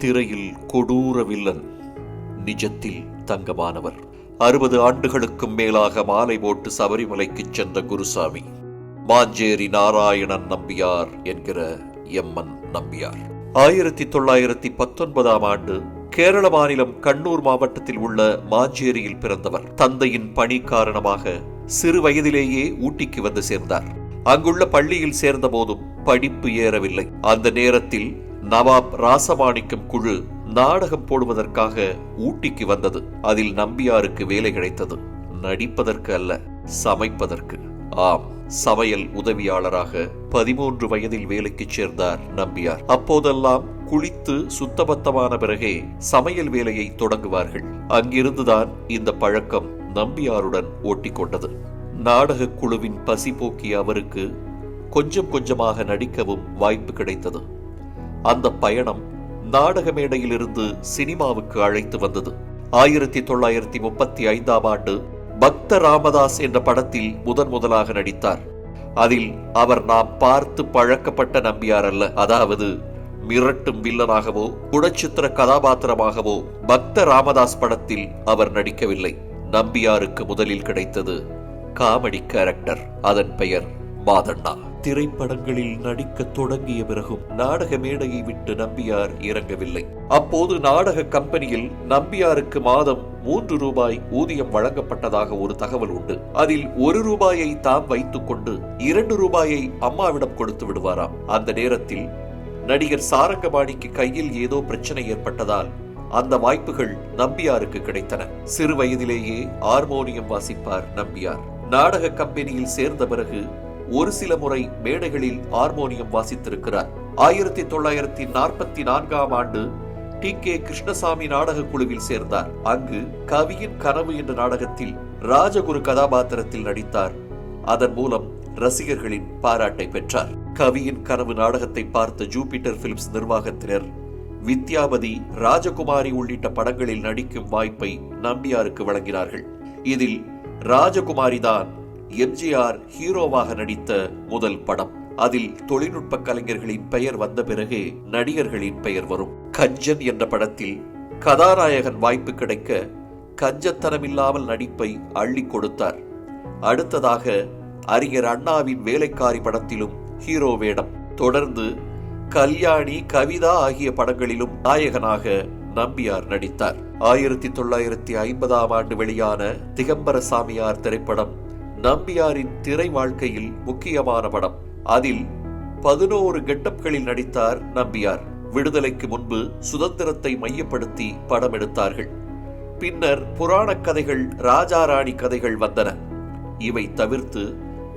திரையில் கொடூர வில்லன், நிஜத்தில் தங்கமானவர். 60 ஆண்டுகளுக்கும் மேலாக மாலை போட்டு சபரிமலைக்கு சென்ற குருசாமி, மாஞ்சேரி நாராயணன் நம்பியார் என்கிற எம்மன் நம்பியார். 1919ஆம் ஆண்டு கேரள மாநிலம் கண்ணூர் மாவட்டத்தில் உள்ள மாஞ்சேரியில் பிறந்தவர். தந்தையின் பணி காரணமாக சிறு வயதிலேயே ஊட்டிக்கு வந்து சேர்ந்தார். அங்குள்ள பள்ளியில் சேர்ந்த போதும் படிப்பு ஏறவில்லை. அந்த நேரத்தில் நவாப் ராசமாணிக்கம் குழு நாடகம் போடுவதற்காக ஊட்டிக்கு வந்தது. அதில் நம்பியாருக்கு வேலை கிடைத்தது. நடிப்பதற்கு அல்ல, சமைப்பதற்கு. ஆம், சமையல் உதவியாளராக 13 வயதில் வேலைக்கு சேர்ந்தார் நம்பியார். அப்போதெல்லாம் குளித்து சுத்தபத்தமான பிறகே சமையல் வேலையை தொடங்குவார்கள். அங்கிருந்துதான் இந்த பழக்கம் நம்பியாருடன் ஓட்டிக்கொண்டது. நாடக குழுவின் பசி போக்கிய அவருக்கு கொஞ்சம் கொஞ்சமாக நடிக்கவும் வாய்ப்பு கிடைத்தது. அந்த பயணம் நாடக மேடையிலிருந்து சினிமாவுக்கு அழைத்து வந்தது. 1935ஆம் ஆண்டு பக்த ராமதாஸ் என்ற படத்தில் முதலாக நடித்தார். அதில் அவர் நாம் பார்த்து பழக்கப்பட்ட நம்பியார் அல்ல. அதாவது மிரட்டும் வில்லனாகவோ குணச்சித்திர கதாபாத்திரமாகவோ பக்த ராமதாஸ் படத்தில் அவர் நடிக்கவில்லை. நம்பியாருக்கு முதலில் கிடைத்தது காமெடி கேரக்டர். அதன் பெயர் மாதண்ணா. திரைப்படங்களில் நடிக்க தொடங்கிய பிறகும் நாடக மேடையை விட்டு நம்பியார் இறங்கவில்லை. அப்போது நாடக கம்பெனியில் நம்பியாருக்கு மாதம் 3 ரூபாய் ஊதியம் வழங்கப்பட்டதாக ஒரு தகவல் உண்டு. அதில் 1 ரூபாயை தாம் வைத்துக் கொண்டு 2 ரூபாயை அம்மாவிடம் கொடுத்து விடுவாராம். அந்த நேரத்தில் நடிகர் சாரங்கபாணிக்கு கையில் ஏதோ பிரச்சனை ஏற்பட்டதால் அந்த வாய்ப்புகள் நம்பியாருக்கு கிடைத்தன. சிறு வயதிலேயே ஹார்மோனியம் வாசிப்பார் நம்பியார். நாடக கம்பெனியில் சேர்ந்த பிறகு ஒரு சில முறை மேடைகளில் ஹார்மோனியம் வாசித்திருக்கிறார். 1944ஆம் ஆண்டு TK கிருஷ்ணசாமி நாடக குழுவில் சேர்ந்தார். அங்கு கவியின் கனவு என்ற நாடகத்தில் ராஜகுரு கதாபாத்திரத்தில் நடித்தார். அதன் மூலம் ரசிகர்களின் பாராட்டை பெற்றார். கவியின் கனவு நாடகத்தை பார்த்த ஜூபிட்டர் பிலிம்ஸ் நிர்வாகத்தினர் வித்யாபதி, ராஜகுமாரி உள்ளிட்ட படங்களில் நடிக்கும் வாய்ப்பை நம்பியாருக்கு வழங்கினார்கள். இதில் ராஜகுமாரிதான் எம்ஜிஆர் ஹீரோவாக நடித்த முதல் படம். அதில் தொழில்நுட்ப கலைஞர்களின் பெயர் வந்த பிறகே நடிகர்களின் பெயர் வரும். கஞ்சன் என்ற படத்தில் கதாநாயகன் வாய்ப்பு கிடைக்க கஞ்சத்தனமில்லாமல் நடிப்பை அள்ளி கொடுத்தார். அடுத்ததாக அறிஞர் அண்ணாவின் வேலைக்காரி படத்திலும் ஹீரோ வேடம். தொடர்ந்து கல்யாணி, கவிதா ஆகிய படங்களிலும் நாயகனாக நம்பியார் நடித்தார். 1950ஆம் ஆண்டு வெளியான திகம்பர சாமியார் திரைப்படம் நம்பியாரின் திரை வாழ்க்கையில் முக்கியமான படம். அதில் 11 கெட்டப்களில் நடித்தார் நம்பியார். விடுதலைக்கு முன்பு சுதந்திரத்தை மையப்படுத்தி படம் எடுத்தார்கள். பின்னர் புராண கதைகள், ராஜாராணி கதைகள் வந்தன. இவை தவிர்த்து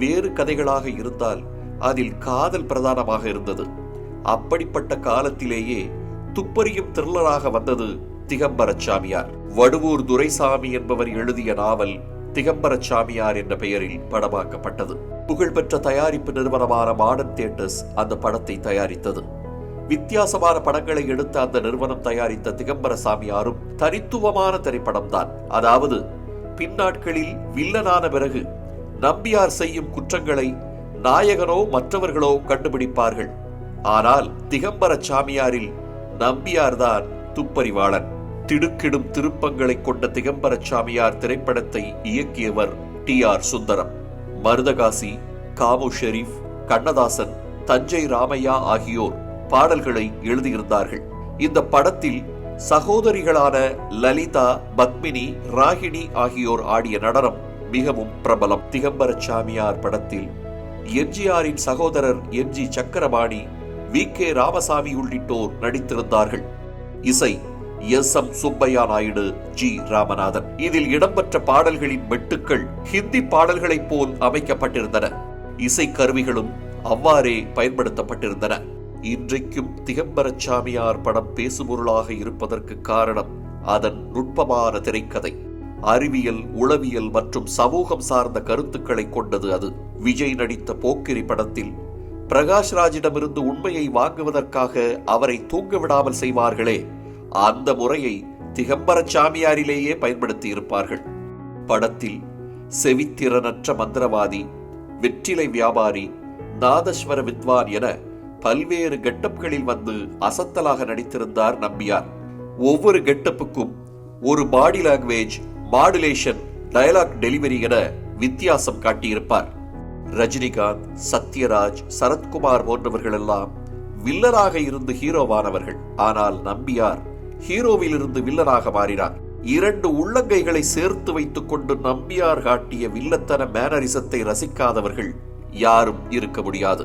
வேறு கதைகளாக இருந்தால் அதில் காதல் பிரதானமாக இருந்தது. அப்படிப்பட்ட காலத்திலேயே துப்பறியும் த்ரில்லராக வந்தது திகம்பர சாமியார். வடுவூர் துரைசாமி என்பவர் எழுதிய நாவல் திகம்பர சாமியார் என்ற பெயரில் படமாக்கப்பட்டது. புகழ்பெற்ற தயாரிப்பு நிறுவனமான மாடர்ன் தியேட்டர்ஸ் அந்த படத்தை தயாரித்தது. வித்தியாசமான படங்களை எடுத்த அந்த நிறுவனம் தயாரித்த திகம்பர சாமியாரும் தனித்துவமான திரைப்படம்தான். அதாவது பின்னாட்களில் வில்லனான பிறகு நம்பியார் செய்யும் குற்றங்களை நாயகனோ மற்றவர்களோ கண்டுபிடிப்பார்கள். ஆனால் திகம்பர சாமியாரில் நம்பியார்தான் துப்பறிவாளன். திடுக்கிடும் திருப்பங்களை கொண்ட திகம்பர சாமியார் திரைப்படத்தை இயக்கியவர் TR சுந்தரம். மருதகாசி, காமு ஷெரீப், கண்ணதாசன், தஞ்சை ராமையா ஆகியோர் பாடல்களை எழுதியிருந்தார்கள். இந்த படத்தில் சகோதரிகளான லலிதா, பத்மினி, ராகினி ஆகியோர் ஆடிய நடனம் மிகவும் பிரபலம். திகம்பர சாமியார் படத்தில் எம்ஜிஆரின் சகோதரர் MG சக்கரபாணி, VK ராமசாமி உள்ளிட்டோர் நடித்திருந்தார்கள். இசை SM சுப்பையா நாயுடு, G ராமநாதன். இதில் இடம்பெற்ற பாடல்களின் மெட்டுக்கள் ஹிந்தி பாடல்களைப் போல் அமைக்கப்பட்டிருந்தன. இசை கருவிகளும் அவ்வாறே பயன்படுத்தப்பட்டிருந்தன. இன்றைக்கும் திகம்பர சாமியார் படம் பேசுபொருளாக இருப்பதற்கு காரணம் அதன் நுட்பமான திரைக்கதை. அறிவியல், உளவியல் மற்றும் சமூகம் சார்ந்த கருத்துக்களை கொண்டது அது. விஜய் நடித்த போக்கிரி படத்தில் பிரகாஷ்ராஜிடமிருந்து உண்மையை வாங்குவதற்காக அவரை தூங்க விடாமல் செய்வார்களே, அந்த முறையை திகம்பர சாமியாரிலேயே பயன்படுத்தி இருப்பார்கள். படத்தில் செவித்திறனற்ற மந்திரவாதி, வெற்றிலை வியாபாரி, நாதஸ்வர வித்வான் என பல்வேறு கெட்டப்களில் வந்து அசத்தலாக நடித்திருந்தார் நம்பியார். ஒவ்வொரு கெட்டப்புக்கும் ஒரு body language, modulation, dialogue delivery என வித்தியாசம் காட்டியிருப்பார். ரஜினிகாந்த், சத்யராஜ், சரத்குமார் போன்றவர்கள் எல்லாம் வில்லனாக இருந்து ஹீரோவானவர்கள். ஆனால் நம்பியார் ஹீரோவில் இருந்து வில்லனாக மாறினார். 2 உள்ளங்கைகளை சேர்த்து வைத்துக் கொண்டு நம்பியார் காட்டிய வில்லத்தன மேனரிசத்தை ரசிக்காதவர்கள் யாரும் இருக்க முடியாது.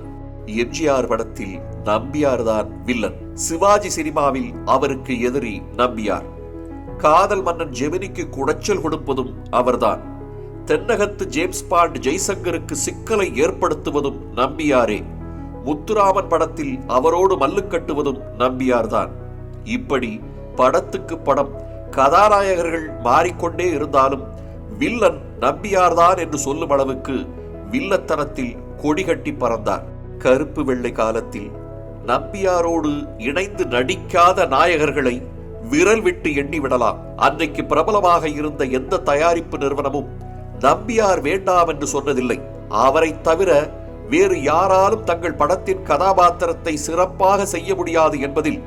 எம்ஜிஆர் படத்தில் நம்பியார் தான் வில்லன். சிவாஜி சினிமாவில் அவருக்கு எதிரி நம்பியார். காதல் மன்னன் ஜெமினிக்கு குடைச்சல் கொடுப்பதும் அவர்தான். தென்னகத்து ஜேம்ஸ் பாண்ட் ஜெய்சங்கருக்கு சிக்கலை ஏற்படுத்துவதும் நம்பியாரே. முத்துராமன் படத்தில் அவரோடு மல்லு கட்டுவதும் நம்பியார்தான். இப்படி படத்துக்கு படம் கதாநாயகர்கள் மாறிக்கொண்டே இருந்தாலும் வில்லன் நம்பியார்தான் என்று சொல்லும் அளவுக்கு வில்லத்தனத்தில் கொடிகட்டி பறந்தார். கருப்பு வெள்ளை காலத்தில் நம்பியாரோடு இணைந்து நடிக்காத நாயகர்களை விரல் விட்டு எண்ணி விடலாம். அன்றைக்கு பிரபலமாக இருந்த எந்த தயாரிப்பு நிறுவனமும் நம்பியார் வேண்டாம் என்று சொன்னதில்லை. அவரை தவிர வேறு யாராலும் தங்கள் படத்தின் கதாபாத்திரத்தை சிறப்பாக செய்ய முடியாது என்பதில்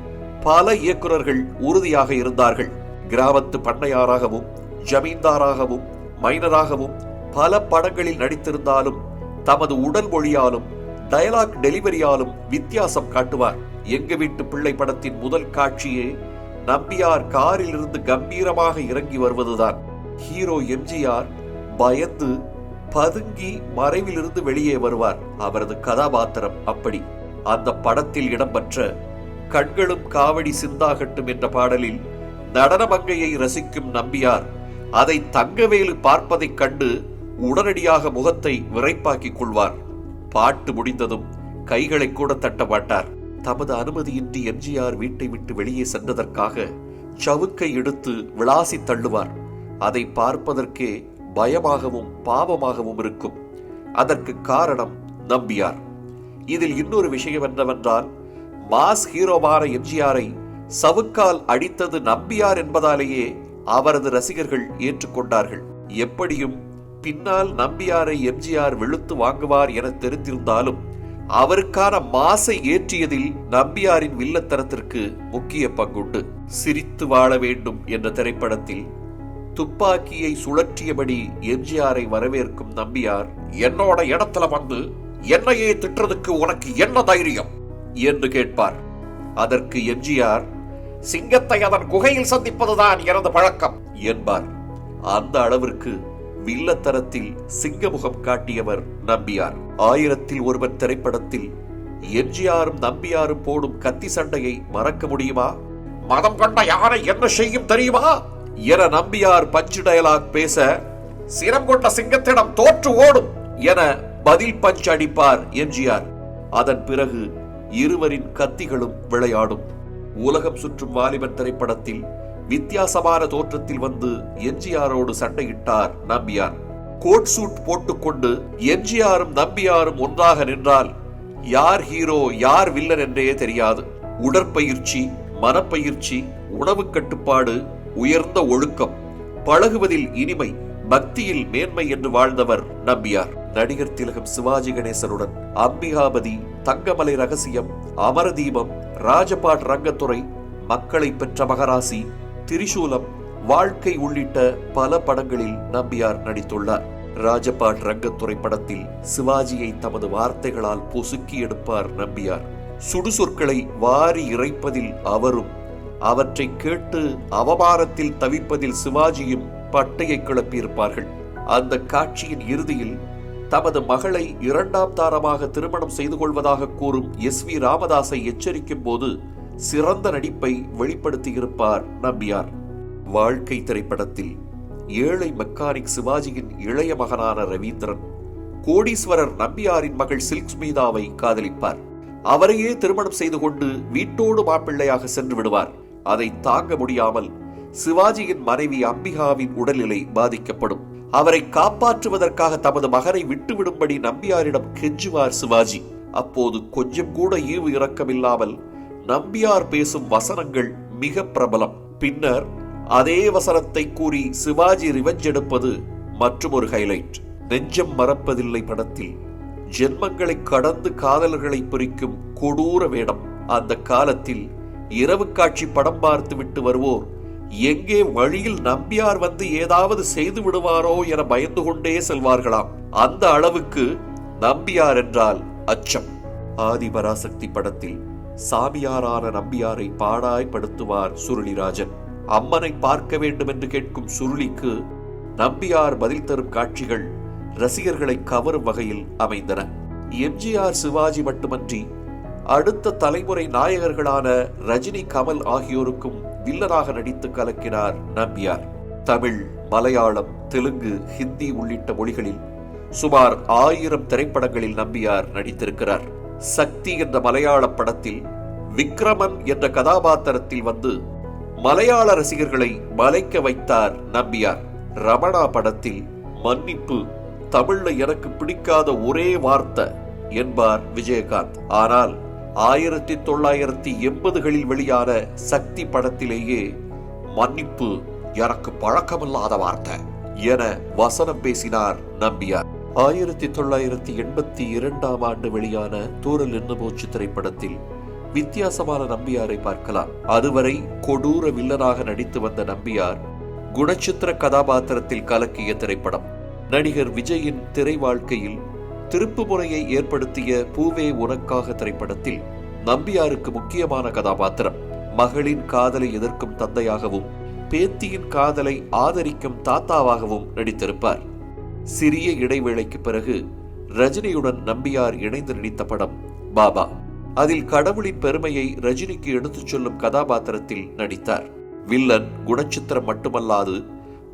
பல இயக்குநர்கள் உறுதியாக இருந்தார்கள். கிராமத்து பண்ணையாராகவும் ஜமீன்தாராகவும் மைனராகவும் பல படங்களில் நடித்திருந்தாலும் தமது உடல் மொழியாலும் டயலாக் டெலிவரியாலும் வித்தியாசம் காட்டுவார். எங்க வீட்டு பிள்ளை படத்தின் முதல் காட்சியே நம்பியார் காரில் இருந்து கம்பீரமாக இறங்கி வருவதுதான். ஹீரோ எம்ஜிஆர் பயந்து பதுங்கி மறைவிலிருந்து வெளியே வருவார். அவரது கதாபாத்திரம் அப்படி. அந்த படத்தில் இடம்பெற்ற கண்களும் காவடி சிந்தாகட்டும் என்ற பாடலில் நடனமங்கையை ரசிக்கும் நம்பியார் அதை தங்கவேலு பார்ப்பதைக் கண்டு உடனடியாக முகத்தை விரைப்பாக்கிக் கொள்வார். பாட்டு முடிந்ததும் கைகளை கூட தட்ட மாட்டார். தமது அனுமதியின்றி எம்ஜிஆர் வீட்டை விட்டு வெளியே சென்றதற்காக சவுக்கை எடுத்து விளாசி தள்ளுவார். அதை பார்ப்பதற்கே பயமாகவும் பாவமாகவும் இருக்கும். அதற்கு காரணம் நம்பியார். இதில் இன்னொரு விஷயம் என்னவென்றால், மாஸ் ஹீரோவான எம்ஜிஆரை சவுக்கால் அடித்தது நம்பியார் என்பதாலேயே அவரது ரசிகர்கள் ஏற்றுக்கொண்டார்கள். எப்படியும் பின்னால் நம்பியாரை எம்ஜிஆர் வெளுத்து வாங்குவார் என தெரிந்திருந்தாலும் அவருக்கான மாசை ஏற்றியதில் நம்பியாரின் வில்லத்தனத்திற்கு முக்கிய பங்குண்டு. சிரித்து வாழ வேண்டும் என்ற திரைப்படத்தில் துப்பாக்கியை சுழற்றியபடி எம்ஜிஆரை வரவேற்கும் நம்பியார், என்னோட இடத்துல வந்து என்னையே திட்டுறதுக்கு உனக்கு என்ன தைரியம் என்று கேட்பார். அதற்கு எம்ஜிஆர், சிங்கத்தை அதன் குகையில் சந்திப்பதுதான் எனது பழக்கம் என்பார். அந்த அளவிற்கு வில்லத்தனத்தில் சிங்கமுகம் காட்டியவர் நம்பியார். 1000ல் ஒருவன் திரைப்படத்தில் எம்ஜிஆரும் நம்பியாரும் போடும் கத்தி சண்டையை மறக்க முடியுமா? மதம் கொண்ட யாரை என்ன செய்யும் தெரியுமா என நம்பியார் பஞ்சு டயலாக் பேச, சிரம் கொண்ட சிங்கத்திடம் தோற்று ஓடும் என பதில் பஞ்ச் அடிப்பார் எம்ஜிஆர். அதன் பிறகு இருவரின் கத்திகளும் விளையாடும். உலகம் சுற்றும் வாலிபன் திரைப்படத்தில் வித்தியாசமான தோற்றத்தில் வந்து எம்ஜிஆரோடு சண்டையிட்டார் நம்பியார். கோட் சூட் போட்டுக்கொண்டு எம்ஜிஆரும் நம்பியாரும் ஒன்றாக நின்றால் யார் ஹீரோ யார் வில்லன் என்றே தெரியாது. உடற்பயிற்சி, மனப்பயிற்சி, உணவு கட்டுப்பாடு, உயர்ந்த ஒழுக்கம், பழகுவதில் இனிமை, பக்தியில் மேன்மை என்று வாழ்ந்தவர் நம்பியார். நடிகர் திலகம் சிவாஜி கணேசனுடன் அம்பிகாபதி, தங்கமலை ரகசியம், அமரதீபம், ராஜபாட் ரங்கத்துறை, மக்களை பெற்ற மகராசி, திரிசூலம், வாழ்க்கை உள்ளிட்ட பல படங்களில் நம்பியார் நடித்துள்ளார். ராஜபாட் ரங்கத்துறை படத்தில் சிவாஜியை தமது வார்த்தைகளால் பொசுக்கி எடுப்பார் நம்பியார். சுடுசொற்களை வாரி இறைப்பதில் அவரும், அவற்றை கேட்டு அவமானத்தில் தவிப்பதில் சிவாஜியும் பட்டையை கிளப்பியிருப்பார்கள். அந்த காட்சியின் இறுதியில் தமது மகளை 2ஆம் தாரமாக திருமணம் செய்து கொள்வதாக கூறும் SV ராமதாஸை எச்சரிக்கும் போது சிறந்த நடிப்பை வெளிப்படுத்தியிருப்பார் நம்பியார். வாழ்க்கை திரைப்படத்தில் ஏழை மெக்கானிக் சிவாஜியின் இளைய மகனான ரவீந்திரன் கோடீஸ்வரர் நம்பியாரின் மகள் சில்க் ஸ்மிதாவை காதலிப்பார். அவரையே திருமணம் செய்து கொண்டு வீட்டோடு மாப்பிள்ளையாக சென்று விடுவார். அதை தாங்க முடியாமல் சிவாஜியின் மனைவி அம்பிகாவின் உடல்நிலை பாதிக்கப்படும். அவரை காப்பாற்றுவதற்காக தமது மகனை விட்டுவிடும்படி நம்பியாரிடம் கெஞ்சுவார் சிவாஜி. அப்போது கொஞ்சம் கூட ஈவு இரக்கமில்லாமல் நம்பியார் பேசும் வசனங்கள் மிக பிரபலம். பின்னர் அதே வசனத்தை கூறி சிவாஜி ரிவெஞ்ச் எடுப்பது மற்றும் ஒரு ஹைலைட். நெஞ்சம் மறப்பதில்லை படத்தில் ஜென்மங்களை கடந்து காதலர்களை பிரிக்கும் கொடூர வேடம். அந்த காலத்தில் இரவு காட்சி படம் பார்த்து விட்டு வருவோர் எங்கே வழியில் நம்பியார் வந்து ஏதாவது செய்து விடுவாரோ என பயந்து கொண்டே செல்வார்களாம். அந்த அளவுக்கு நம்பியார் என்றால் அச்சம். ஆதிபராசக்தி படத்தில் சாமியாரான நம்பியாரை பாடாய்படுத்துவார் சுருளிராஜன். அம்மனை பார்க்க வேண்டும் என்று கேட்கும் சுருளிக்கு நம்பியார் பதில் தரும் காட்சிகள் ரசிகர்களை கவரும் வகையில் அமைந்தன. எம்ஜிஆர், சிவாஜி மட்டுமன்றி அடுத்த தலைமுறை நாயகர்களான ரஜினி, கமல் ஆகியோருக்கும் வில்லனாக நடித்து கலக்கினார் நம்பியார். தமிழ், மலையாளம், தெலுங்கு, ஹிந்தி உள்ளிட்ட மொழிகளில் சுமார் 1000 திரைப்படங்களில் நம்பியார் நடித்திருக்கிறார். சக்தி என்ற மலையாள படத்தில் விக்ரமன் என்ற கதாபாத்திரத்தில் வந்து மலையாள ரசிகர்களை மலைக்க வைத்தார் நம்பியார். ரமணா படத்தில் மன்னிப்பு தமிழ்ல எனக்கு பிடிக்காத ஒரே வார்த்தை என்பார் விஜயகாந்த். ஆனால் 1980களில் வெளியான சக்தி படத்திலேயே மன்னிப்பு எனக்கு பழக்கமில்லாத வார்த்தை என வசனம் பேசினார் நம்பியார். 1982ஆம் ஆண்டு வெளியான தூரல் நின்று போச்சு திரைப்படத்தில் வித்தியாசமான நம்பியாரை பார்க்கலாம். அதுவரை கொடூர வில்லனாக நடித்து வந்த நம்பியார் குணச்சித்திர கதாபாத்திரத்தில் கலக்கிய திரைப்படம். நடிகர் விஜயின் திரை வாழ்க்கையில் திருப்பு முறையை ஏற்படுத்திய பூவே உனக்காக திரைப்படத்தில் நம்பியாருக்கு முக்கியமான கதாபாத்திரம். மகளின் காதலை எதிர்க்கும் தந்தையாகவும் பேத்தியின் காதலை ஆதரிக்கும் தாத்தாவாகவும் நடித்திருப்பார். சிறிய இடைவேளைக்கு பிறகு ரஜினியுடன் நம்பியார் இணைந்து நடித்த படம் பாபா. அதில் கடவுளின் பெருமையை ரஜினிக்கு எடுத்துச் சொல்லும் கதாபாத்திரத்தில் நடித்தார். வில்லன் குணச்சித்திரம் மட்டுமல்லாது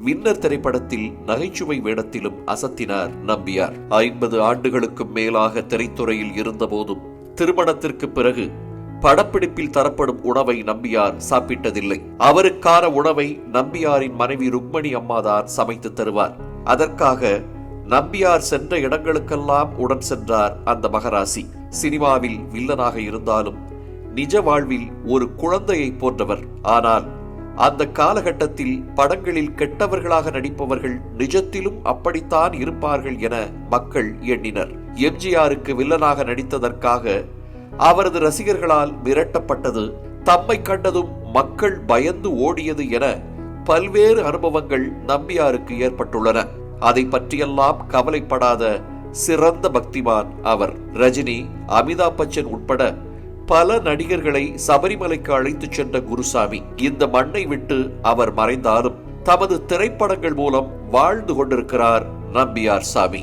வின்னர் திரைப்படத்தில் நகைச்சுவை வேடத்திலும் அசத்தினார் நம்பியார். 50 ஆண்டுகளுக்கும் மேலாக திரைத்துறையில் இருந்த போதும் திருமணத்திற்கு பிறகு படப்பிடிப்பில் தரப்படும் உணவை நம்பியார் சாப்பிட்டதில்லை. அவருக்கான உணவை நம்பியாரின் மனைவி ருக்மணி அம்மாதான் சமைத்து தருவார். அதற்காக நம்பியார் சென்ற இடங்களுக்கெல்லாம் உடன் சென்றார் அந்த மகராசி. சினிமாவில் வில்லனாக இருந்தாலும் நிஜ வாழ்வில் ஒரு குழந்தையை போன்றவர். ஆனால் அந்த காலகட்டத்தில் படங்களில் கெட்டவர்களாக நடிப்பவர்கள் நிஜத்திலும் அப்படித்தான் இருப்பார்கள் என மக்கள் எண்ணினர். எம்ஜிஆருக்கு வில்லனாக நடித்ததற்காக அவரது ரசிகர்களால் மிரட்டப்பட்டது, தம்மை கண்டதும் மக்கள் பயந்து ஓடியது என பல்வேறு அனுபவங்கள் நம்பியாருக்கு ஏற்பட்டுள்ளன. அதை பற்றியெல்லாம் கவலைப்படாத சிறந்த பக்திமான் அவர். ரஜினி, அமிதாப் பச்சன் உட்பட பல நடிகர்களை சபரிமலைக்கு அழைத்துச் சென்ற குருசாமி. இந்த மண்ணை விட்டு அவர் மறைந்தாலும் தமது திரைப்படங்கள் மூலம் வாழ்ந்து கொண்டிருக்கிறார் நம்பியார் சாமி.